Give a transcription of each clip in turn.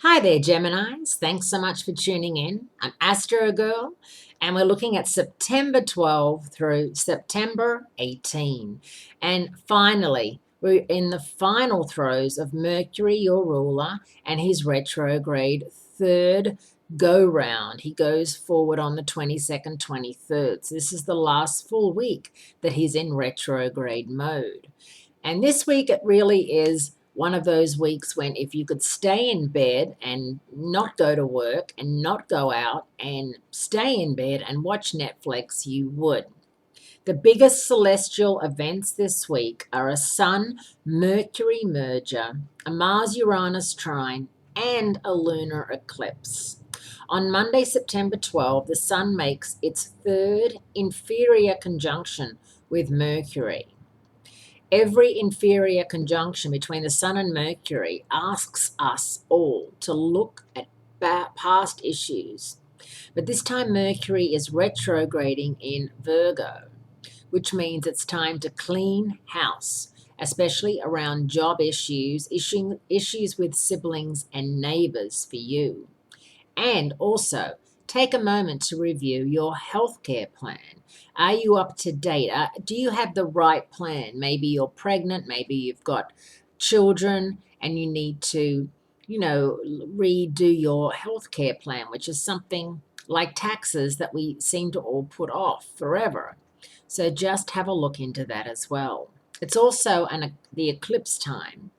Hi there, Geminis. Thanks so much for tuning in. I'm Astrogirl, and we're looking at September 12 through September 18. And finally, we're in the final throes of Mercury, your ruler, and his retrograde third go round. He goes forward on the 22nd, 23rd. So this is the last full week that he's in retrograde mode. And this week, it really is one of those weeks when if you could stay in bed and not go to work and not go out and stay in bed and watch Netflix, you would. The biggest celestial events this week are a Sun Mercury merger, a Mars Uranus trine, and a lunar eclipse. On Monday, September 12, the Sun makes its third inferior conjunction with Mercury. Every inferior conjunction between the Sun and Mercury asks us all to look at past issues. But this time, Mercury is retrograding in Virgo, which means it's time to clean house, especially around job issues, issues with siblings and neighbors for you. And also, take a moment to review your healthcare plan. Are you up to date? Do you have the right plan? Maybe you're pregnant, maybe you've got children, and you need to, redo your healthcare plan, which is something like taxes that we seem to all put off forever. So just have a look into that as well. It's also the eclipse time.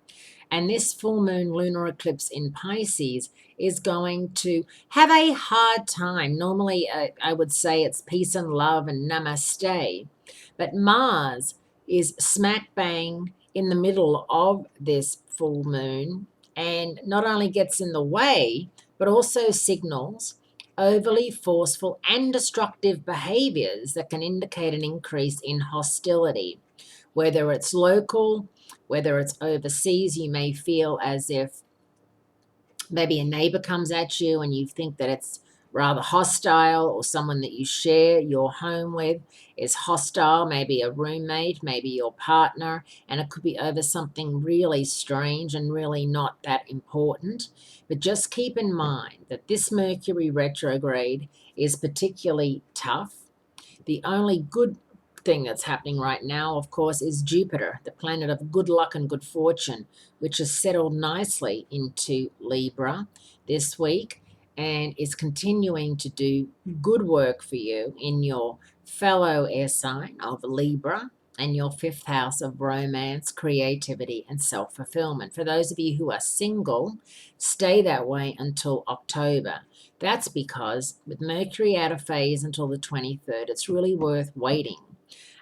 And this full moon lunar eclipse in Pisces is going to have a hard time. Normally, I would say it's peace and love and namaste. But Mars is smack bang in the middle of this full moon and not only gets in the way, but also signals overly forceful and destructive behaviors that can indicate an increase in hostility, whether it's local, whether it's overseas. You may feel as if maybe a neighbor comes at you and you think that it's rather hostile, or someone that you share your home with is hostile, maybe a roommate, maybe your partner, and it could be over something really strange and really not that important. But just keep in mind that this Mercury retrograde is particularly tough. The only good thing that's happening right now, of course, is Jupiter, the planet of good luck and good fortune, which has settled nicely into Libra this week and is continuing to do good work for you in your fellow air sign of Libra and your fifth house of romance, creativity, and self-fulfillment. For those of you who are single, stay that way until October. That's because with Mercury out of phase until the 23rd, it's really worth waiting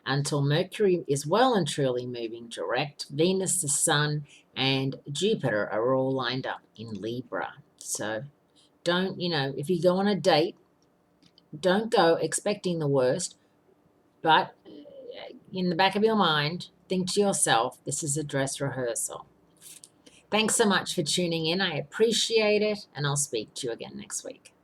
until Mercury is well and truly moving direct. Venus, the Sun, and Jupiter are all lined up in Libra. So don't, if you go on a date, don't go expecting the worst, but in the back of your mind, think to yourself, this is a dress rehearsal. Thanks so much for tuning in. I appreciate it, and I'll speak to you again next week.